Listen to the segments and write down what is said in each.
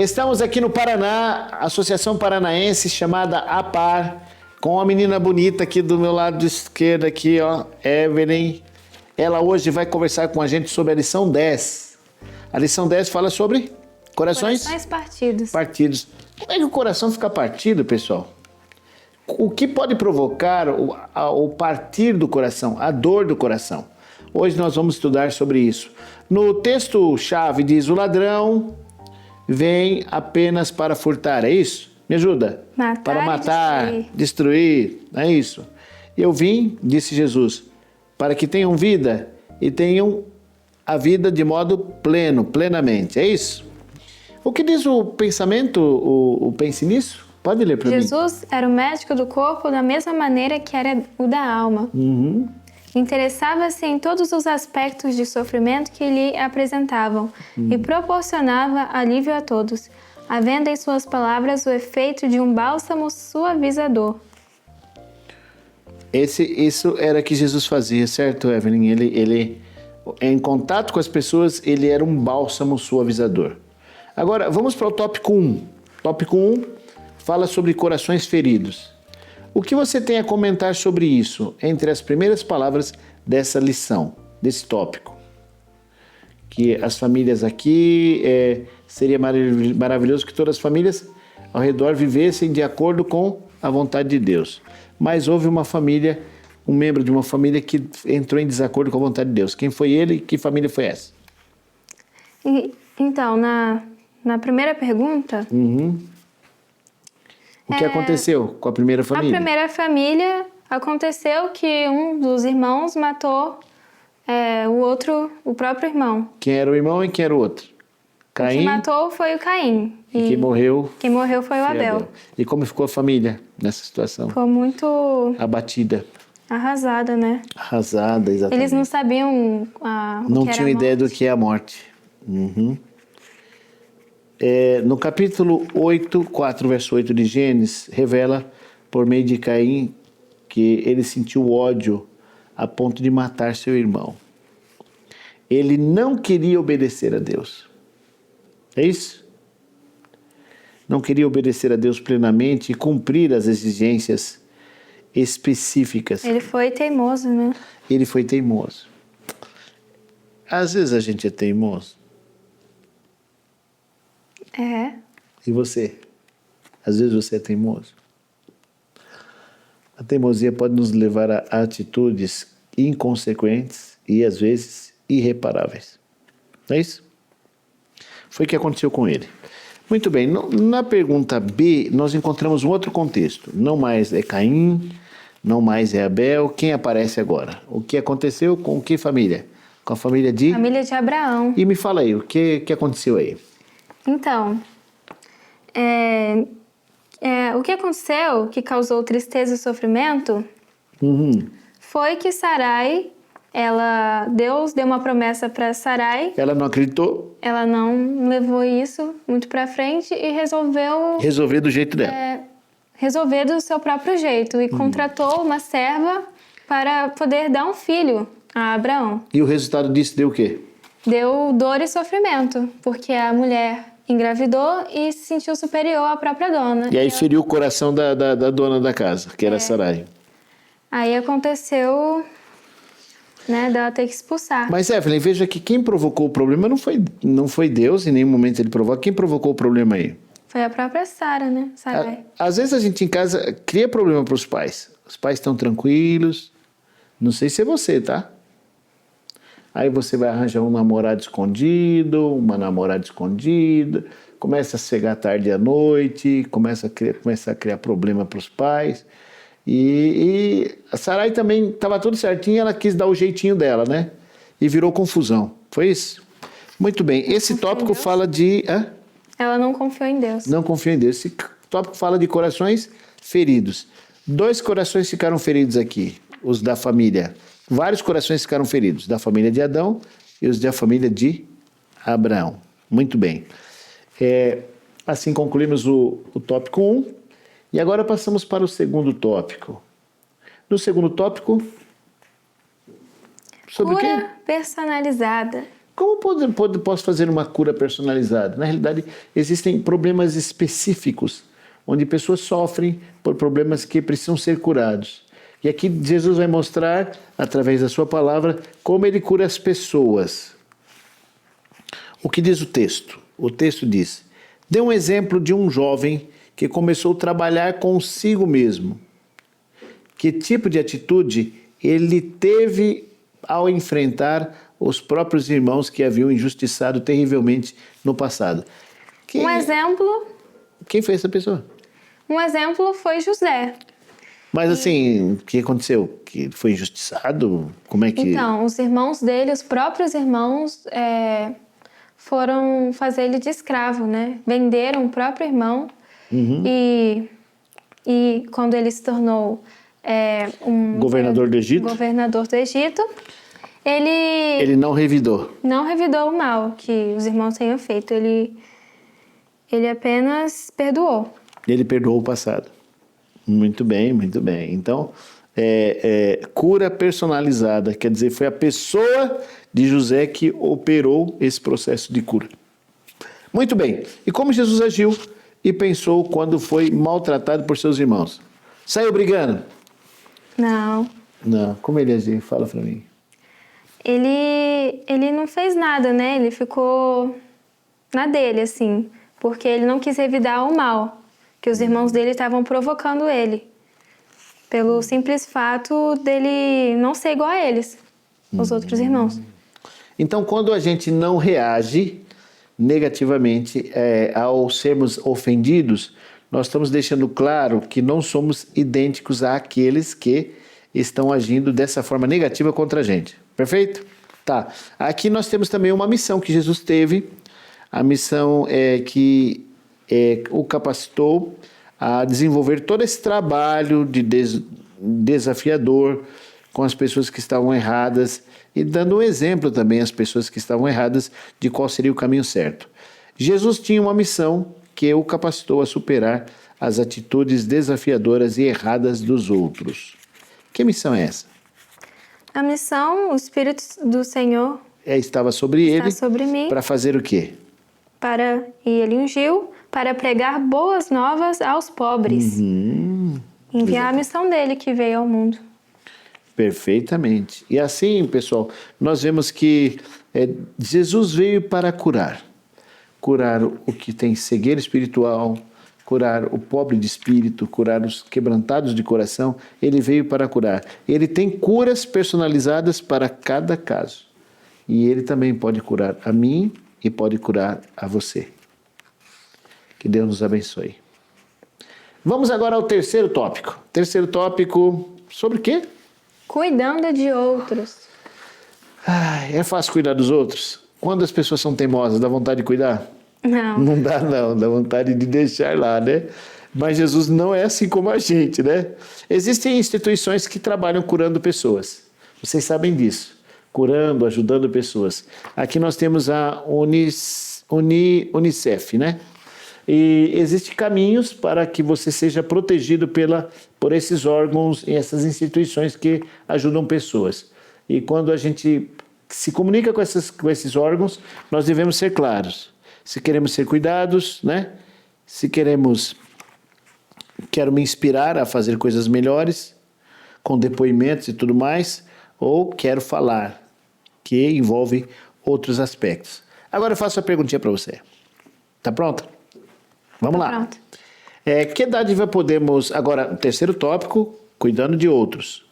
Estamos aqui no Paraná, Associação Paranaense chamada APAR, com uma menina bonita aqui do meu lado esquerdo aqui, ó, Evelyn. Ela hoje vai conversar com a gente sobre a lição 10. A lição 10 fala sobre corações partidos. Partidos. Como é que o coração fica partido, pessoal? O que pode provocar o partir do coração, a dor do coração? Hoje nós vamos estudar sobre isso. No texto-chave diz: o ladrão vem apenas para furtar, é isso? Me ajuda? Para matar, destruir, é isso. Eu vim, disse Jesus, para que tenham vida e tenham a vida de modo pleno, plenamente, é isso? O que diz o pensamento, o pense nisso? Pode ler para mim. Jesus era o médico do corpo da mesma maneira que era o da alma. Interessava-se em todos os aspectos de sofrimento que lhe apresentavam e proporcionava alívio a todos, havendo em suas palavras o efeito de um bálsamo suavizador. Isso era que Jesus fazia, certo, Evelyn? Ele, em contato com as pessoas, ele era um bálsamo suavizador. Agora, vamos para o tópico 1. Tópico 1 fala sobre corações feridos. O que você tem a comentar sobre isso entre as primeiras palavras dessa lição, desse tópico? Que as famílias aqui, seria maravilhoso que todas as famílias ao redor vivessem de acordo com a vontade de Deus. Mas houve uma família, um membro de uma família que entrou em desacordo com a vontade de Deus. Quem foi ele e que família foi essa? Então, na primeira pergunta... O que aconteceu com a primeira família? A primeira família aconteceu que um dos irmãos matou o próprio irmão. Quem era o irmão e quem era o outro? Caim? Quem matou foi o Caim. E quem morreu? Quem morreu foi o Abel. E como ficou a família nessa situação? Ficou muito... abatida. Arrasada, né? Arrasada, exatamente. Eles não sabiam não tinham ideia do que é a morte. No capítulo 8, 4, verso 8 de Gênesis, revela, por meio de Caim, que ele sentiu ódio a ponto de matar seu irmão. Ele não queria obedecer a Deus. É isso? Não queria obedecer a Deus plenamente e cumprir as exigências específicas. Ele foi teimoso, né? Ele foi teimoso. Às vezes a gente é teimoso. É. E você? Às vezes você é teimoso. A teimosia pode nos levar a atitudes inconsequentes e, às vezes, irreparáveis. Não é isso? Foi o que aconteceu com ele. Muito bem, na pergunta B, nós encontramos um outro contexto. Não mais é Caim, não mais é Abel. Quem aparece agora? O que aconteceu com que família? Com a família de... Família de Abraão. E me fala aí, o que aconteceu aí? Então, o que aconteceu, que causou tristeza e sofrimento, foi que Sarai, Deus deu uma promessa para Sarai. Ela não acreditou? Ela não levou isso muito para frente e resolveu... resolver do jeito dela. Resolver do seu próprio jeito e contratou uma serva para poder dar um filho a Abraão. E o resultado disso deu o quê? Deu dor e sofrimento, porque a mulher engravidou e se sentiu superior à própria dona. E aí feriu o coração da dona da casa, que era Sarai. Aí aconteceu, né, dela ter que expulsar. Mas, Evelyn, veja que quem provocou o problema não foi Deus, em nenhum momento ele provocou. Quem provocou o problema aí? Foi a própria Sara, né? Sarai. Às vezes a gente em casa cria problema para os pais. Os pais estão tranquilos. Não sei se é você, tá? Aí você vai arranjar um namorado escondido, uma namorada escondida, começa a chegar tarde à noite, começa a criar problema para os pais. E a Sarai também estava tudo certinho, ela quis dar o jeitinho dela, né? E virou confusão. Foi isso? Muito bem. Esse tópico fala de... Ela não confiou em Deus. Não confiou em Deus. Esse tópico fala de corações feridos. 2 corações ficaram feridos aqui, os da família. Vários corações ficaram feridos, da família de Adão e os da família de Abraão. Muito bem. Assim concluímos o tópico 1. E agora passamos para o segundo tópico. No segundo tópico, sobre o quê? Cura personalizada. como posso fazer uma cura personalizada? Na realidade, existem problemas específicos, onde pessoas sofrem por problemas que precisam ser curados. E aqui Jesus vai mostrar, através da sua palavra, como ele cura as pessoas. O que diz o texto? O texto diz: dê um exemplo de um jovem que começou a trabalhar consigo mesmo. Que tipo de atitude ele teve ao enfrentar os próprios irmãos que haviam injustiçado terrivelmente no passado? Um exemplo... Quem foi essa pessoa? Um exemplo foi José. Mas assim, o que aconteceu? Que ele foi injustiçado? Como é que... Então, os irmãos dele, os próprios irmãos, foram fazer ele de escravo, né? Venderam o próprio irmão. E quando ele se tornou governador do Egito, ele não revidou. Não revidou o mal que os irmãos tinham feito. Ele apenas perdoou. Ele perdoou o passado. Muito bem, muito bem. Então, cura personalizada, quer dizer, foi a pessoa de José que operou esse processo de cura. Muito bem. E como Jesus agiu e pensou quando foi maltratado por seus irmãos? Saiu brigando? Não. Não. Como ele agiu? Fala pra mim. Ele não fez nada, né? Ele ficou na dele, assim, porque ele não quis revidar o mal que os irmãos dele estavam provocando ele, pelo simples fato dele não ser igual a eles, os outros irmãos. Então, quando a gente não reage negativamente ao sermos ofendidos, nós estamos deixando claro que não somos idênticos àqueles que estão agindo dessa forma negativa contra a gente. Perfeito? Tá. Aqui nós temos também uma missão que Jesus teve. A missão que o capacitou a desenvolver todo esse trabalho desafiador com as pessoas que estavam erradas e dando um exemplo também às pessoas que estavam erradas de qual seria o caminho certo. Jesus tinha uma missão que o capacitou a superar as atitudes desafiadoras e erradas dos outros. Que missão é essa? A missão, o Espírito do Senhor estava sobre ele. Sobre mim. Para fazer o quê? E ele ungiu para pregar boas novas aos pobres. Enviar a missão dele que veio ao mundo. Perfeitamente. E assim, pessoal, nós vemos que Jesus veio para curar. Curar o que tem cegueira espiritual, curar o pobre de espírito, curar os quebrantados de coração. Ele veio para curar. Ele tem curas personalizadas para cada caso. E ele também pode curar a mim e pode curar a você. Que Deus nos abençoe. Vamos agora ao terceiro tópico. Terceiro tópico sobre o quê? Cuidando de outros. É fácil cuidar dos outros? Quando as pessoas são teimosas, dá vontade de cuidar? Não. Não dá não, dá vontade de deixar lá, né? Mas Jesus não é assim como a gente, né? Existem instituições que trabalham curando pessoas. Vocês sabem disso. Curando, ajudando pessoas. Aqui nós temos a Unicef, né? E existem caminhos para que você seja protegido por esses órgãos e essas instituições que ajudam pessoas. E quando a gente se comunica com esses órgãos, nós devemos ser claros. Se queremos ser cuidados, né? Se quero me inspirar a fazer coisas melhores, com depoimentos e tudo mais, ou quero falar, que envolve outros aspectos. Agora eu faço uma perguntinha para você. Tá pronta? Vamos lá. Pronto. Que dádiva podemos... Agora, terceiro tópico, cuidando de outros.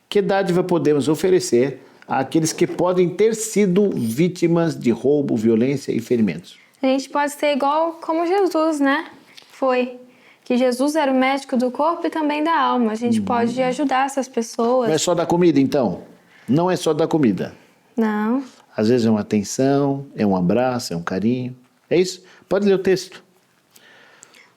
Que dádiva podemos oferecer àqueles que podem ter sido vítimas de roubo, violência e ferimentos? A gente pode ser igual como Jesus, né? Foi. Que Jesus era o médico do corpo e também da alma. A gente pode ajudar essas pessoas. Não é só da comida, então? Não é só da comida? Não. Às vezes é uma atenção, é um abraço, é um carinho. É isso? Pode ler o texto.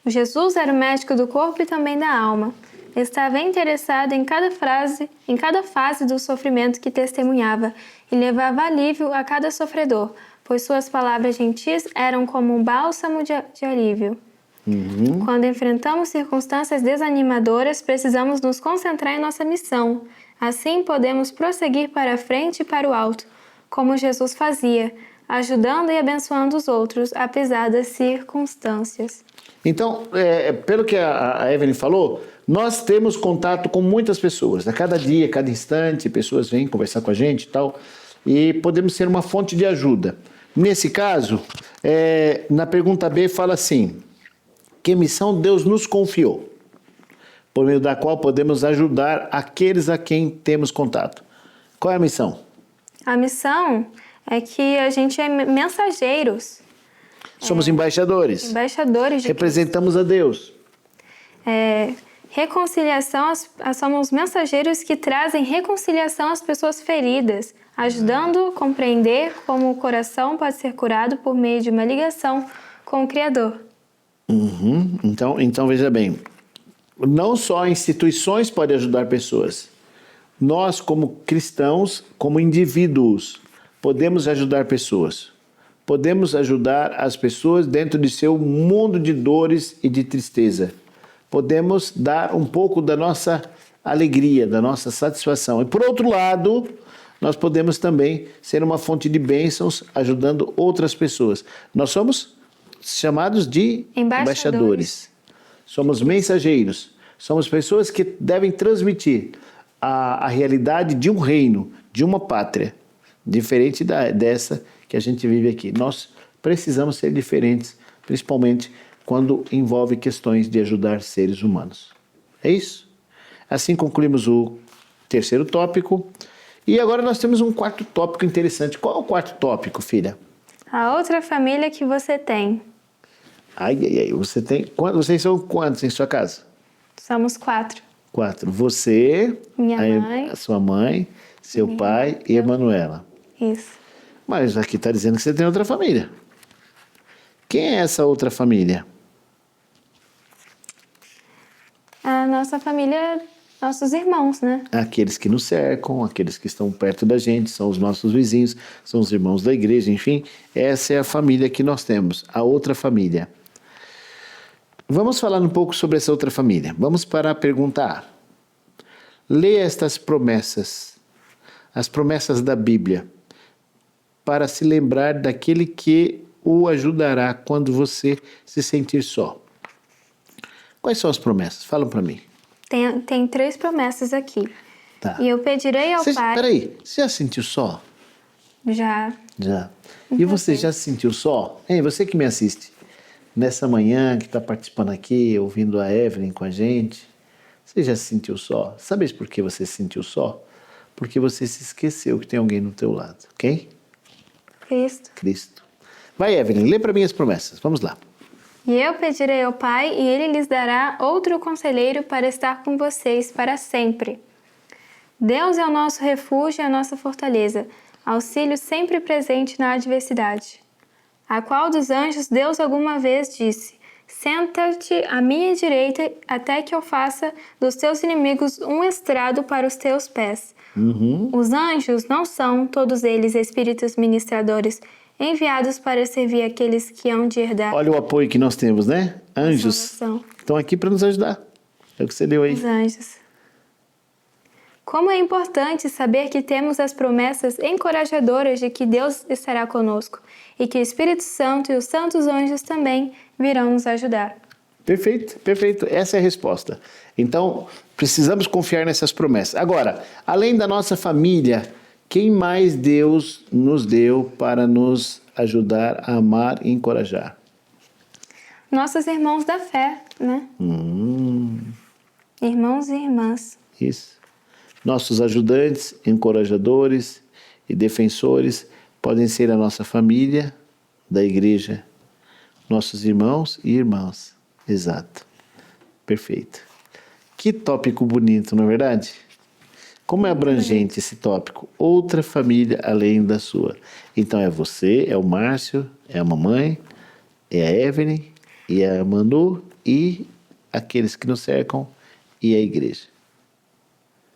Jesus era o médico do corpo e também da alma. Estava interessado em cada fase do sofrimento que testemunhava e levava alívio a cada sofredor, pois suas palavras gentis eram como um bálsamo de alívio. Quando enfrentamos circunstâncias desanimadoras, precisamos nos concentrar em nossa missão. Assim podemos prosseguir para a frente e para o alto, como Jesus fazia, ajudando e abençoando os outros, apesar das circunstâncias. Então, pelo que a Evelyn falou, nós temos contato com muitas pessoas. A cada dia, a cada instante, pessoas vêm conversar com a gente e tal, e podemos ser uma fonte de ajuda. Nesse caso, na pergunta B fala assim: que missão Deus nos confiou, por meio da qual podemos ajudar aqueles a quem temos contato? Qual é a missão? A missão é que a gente é mensageiros. Somos embaixadores. Embaixadores de Representamos a Deus. Reconciliação, somos mensageiros que trazem reconciliação às pessoas feridas, ajudando a compreender como o coração pode ser curado por meio de uma ligação com o Criador. Então veja bem, não só instituições podem ajudar pessoas. Nós, como cristãos, como indivíduos, podemos ajudar pessoas. Podemos ajudar as pessoas dentro de seu mundo de dores e de tristeza. Podemos dar um pouco da nossa alegria, da nossa satisfação. E por outro lado, nós podemos também ser uma fonte de bênçãos ajudando outras pessoas. Nós somos chamados de embaixadores. Somos mensageiros. Somos pessoas que devem transmitir a realidade de um reino, de uma pátria, diferente dessa que a gente vive aqui. Nós precisamos ser diferentes, principalmente quando envolve questões de ajudar seres humanos. É isso? Assim concluímos o terceiro tópico. E agora nós temos um quarto tópico interessante. Qual é o quarto tópico, filha? A outra família que você tem. Você tem... Vocês são quantos em sua casa? Somos 4. 4. Você, Minha mãe, a sua mãe, seu pai e a Manuela. Isso. Mas aqui está dizendo que você tem outra família. Quem é essa outra família? A nossa família, nossos irmãos, né? Aqueles que nos cercam, aqueles que estão perto da gente, são os nossos vizinhos, são os irmãos da igreja, enfim. Essa é a família que nós temos, a outra família. Vamos falar um pouco sobre essa outra família. Vamos para a pergunta A. Leia estas promessas, as promessas da Bíblia, para se lembrar daquele que o ajudará quando você se sentir só. Quais são as promessas? Falam para mim. Tem 3 promessas aqui. Tá. E eu pedirei ao Pai... Peraí, você já se sentiu só? Já. Já. E você já se sentiu só? Ei, você que me assiste, nessa manhã que está participando aqui, ouvindo a Evelyn com a gente, você já se sentiu só? Sabe por que você se sentiu só? Porque você se esqueceu que tem alguém no teu lado. Quem? Cristo. Vai, Evelyn, lê para mim as promessas. Vamos lá. E eu pedirei ao Pai, e Ele lhes dará outro conselheiro para estar com vocês para sempre. Deus é o nosso refúgio e a nossa fortaleza, auxílio sempre presente na adversidade. A qual dos anjos Deus alguma vez disse: senta-te à minha direita até que eu faça dos teus inimigos um estrado para os teus pés. Os anjos não são, todos eles, espíritos ministradores, enviados para servir aqueles que hão de herdar. Olha o apoio que nós temos, né? Anjos estão aqui para nos ajudar. É o que você leu aí. Os anjos. Como é importante saber que temos as promessas encorajadoras de que Deus estará conosco e que o Espírito Santo e os santos anjos também virão nos ajudar. Perfeito, perfeito. Essa é a resposta. Então, precisamos confiar nessas promessas. Agora, além da nossa família, quem mais Deus nos deu para nos ajudar a amar e encorajar? Nossos irmãos da fé, né? Irmãos e irmãs. Isso. Nossos ajudantes, encorajadores e defensores podem ser a nossa família da igreja, nossos irmãos e irmãs. Exato. Perfeito. Que tópico bonito, não é verdade? Como é abrangente esse tópico? Outra família além da sua. Então é você, é o Márcio, é a mamãe, é a Evelyn, e a Manu, e aqueles que nos cercam, e a igreja.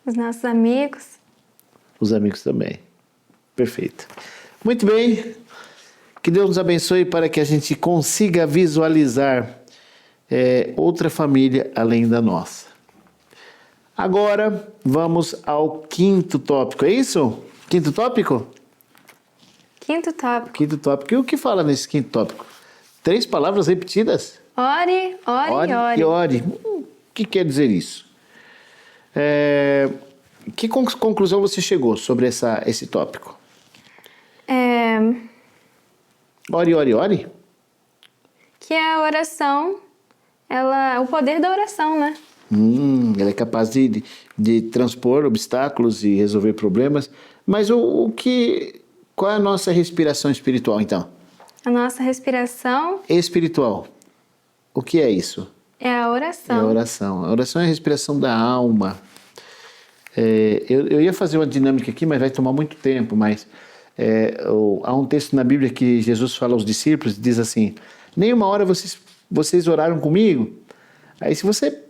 Os nossos amigos. Os amigos também. Perfeito. Muito bem. Que Deus nos abençoe para que a gente consiga visualizar outra família além da nossa. Agora, vamos ao quinto tópico. É isso? Quinto tópico? Quinto tópico. Quinto tópico. E o que fala nesse quinto tópico? 3 palavras repetidas? Ore, ore, ore. E ore. O que quer dizer isso? Que conclusão você chegou sobre esse tópico? Ore, ore, ore? Que a oração, o poder da oração, né? Ela é capaz de transpor obstáculos e resolver problemas. Mas qual é a nossa respiração espiritual, então? A nossa respiração Espiritual. O que é isso? é a oração. É a oração. A oração é a respiração da alma. Eu ia fazer uma dinâmica aqui, mas vai tomar muito tempo. Mas há um texto na Bíblia que Jesus fala aos discípulos, diz assim: nenhuma hora vocês oraram comigo. Aí se você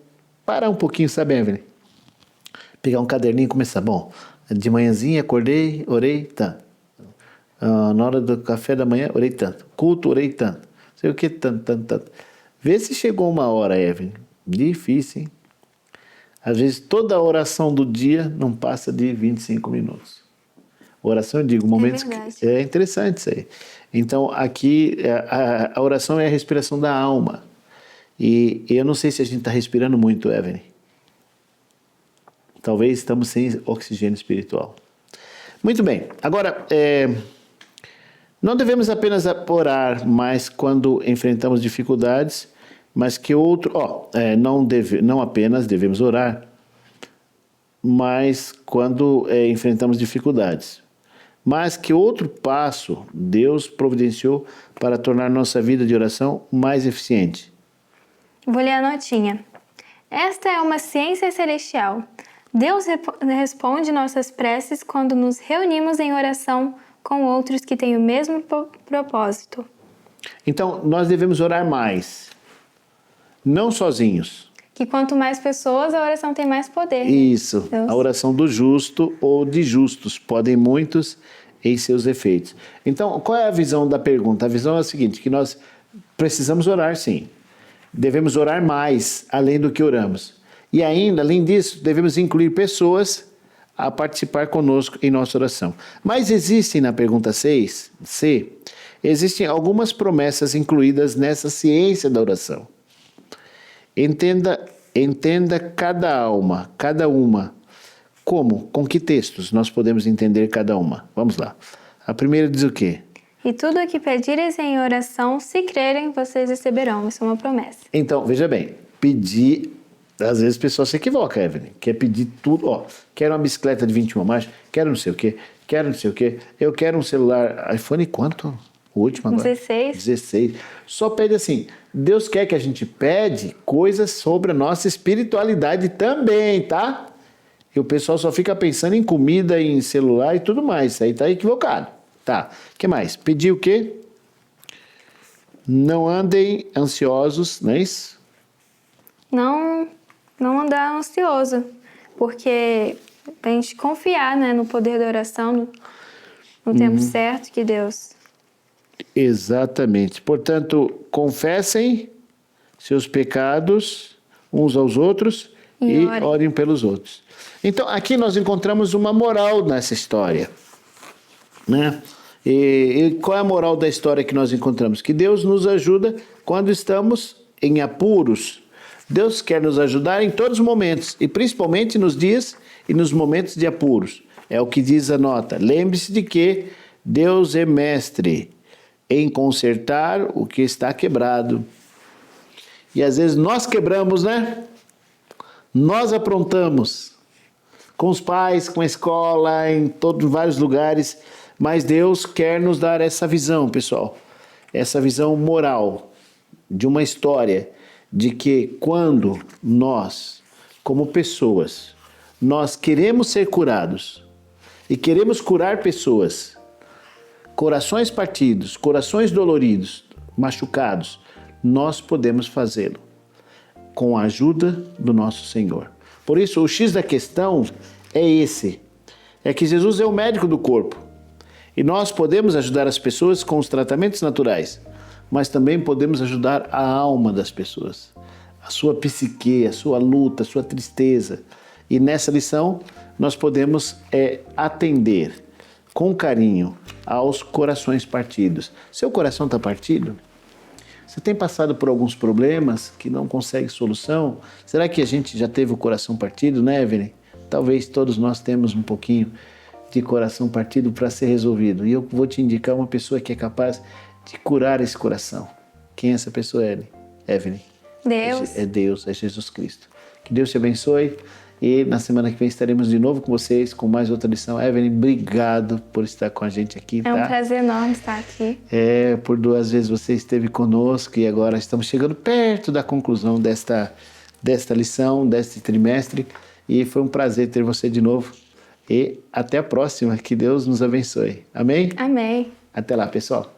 parar um pouquinho, sabe, Evelyn? Pegar um caderninho e começar. Bom, de manhãzinha acordei, orei tanto. Na hora do café da manhã, orei tanto. Culto, orei tanto. Sei o que, tanto. Vê se chegou uma hora, Evelyn. Difícil, hein? Às vezes toda a oração do dia não passa de 25 minutos. Oração, eu digo, momentos que... É interessante isso aí. Então, aqui, a oração é a respiração da alma. E eu não sei se a gente está respirando muito, Evelyn. Talvez estamos sem oxigênio espiritual. Muito bem. Agora, não devemos apenas orar mais quando enfrentamos dificuldades, mas que não apenas devemos orar, mas quando enfrentamos dificuldades. Mas que outro passo Deus providenciou para tornar nossa vida de oração mais eficiente? Vou ler a notinha. Esta é uma ciência celestial. Deus responde nossas preces quando nos reunimos em oração com outros que têm o mesmo propósito. Então, nós devemos orar mais, não sozinhos. Que quanto mais pessoas, a oração tem mais poder. Isso, Deus. A oração do justo ou de justos, podem muitos em seus efeitos. Então, qual é a visão da pergunta? A visão é a seguinte, que nós precisamos orar sim. Devemos orar mais, além do que oramos. E ainda, além disso, devemos incluir pessoas a participar conosco em nossa oração. Mas existem, na pergunta C, existem algumas promessas incluídas nessa ciência da oração. Entenda cada alma, cada uma. Como? Com que textos nós podemos entender cada uma? Vamos lá. A primeira diz o quê? E tudo o que pedires em oração, se crerem, vocês receberão. Isso é uma promessa. Então, veja bem, pedir... Às vezes a pessoa se equivoca, Evelyn. Quer pedir tudo. Quero uma bicicleta de 21 marchas, quero não sei o quê, eu quero um celular iPhone quanto? O último agora? 16. Só pede assim. Deus quer que a gente pede coisas sobre a nossa espiritualidade também, tá? E o pessoal só fica pensando em comida, em celular e tudo mais. Isso aí tá equivocado. Tá. O que mais? Pedir o quê? Não andem ansiosos, não é isso? Não andar ansioso, porque a gente confiar, né, no poder da oração, no tempo certo que Deus... Exatamente. Portanto, confessem seus pecados uns aos outros e orem pelos outros. Então, aqui nós encontramos uma moral nessa história, né? E qual é a moral da história que nós encontramos? Que Deus nos ajuda quando estamos em apuros. Deus quer nos ajudar em todos os momentos, e principalmente nos dias e nos momentos de apuros. É o que diz a nota. Lembre-se de que Deus é mestre em consertar o que está quebrado. E às vezes nós quebramos, né? Nós aprontamos. Com os pais, com a escola, em vários lugares. Mas Deus quer nos dar essa visão, pessoal. Essa visão moral de uma história de que quando nós, como pessoas, nós queremos ser curados e queremos curar pessoas, corações partidos, corações doloridos, machucados, nós podemos fazê-lo com a ajuda do nosso Senhor. Por isso, o X da questão é esse, é que Jesus é o médico do corpo e nós podemos ajudar as pessoas com os tratamentos naturais, mas também podemos ajudar a alma das pessoas, a sua psique, a sua luta, a sua tristeza. E nessa lição nós podemos atender com carinho aos corações partidos. Seu coração está partido? Você tem passado por alguns problemas que não consegue solução? Será que a gente já teve o coração partido, né, Evelyn? Talvez todos nós temos um pouquinho de coração partido para ser resolvido. E eu vou te indicar uma pessoa que é capaz de curar esse coração. Quem é essa pessoa, Evelyn? Deus. É Deus, é Jesus Cristo. Que Deus te abençoe. E na semana que vem estaremos de novo com vocês com mais outra lição. Evelyn, obrigado por estar com a gente aqui. É um prazer enorme estar aqui. Por 2 vezes você esteve conosco e agora estamos chegando perto da conclusão desta lição, deste trimestre. E foi um prazer ter você de novo. E até a próxima. Que Deus nos abençoe. Amém? Amém. Até lá, pessoal.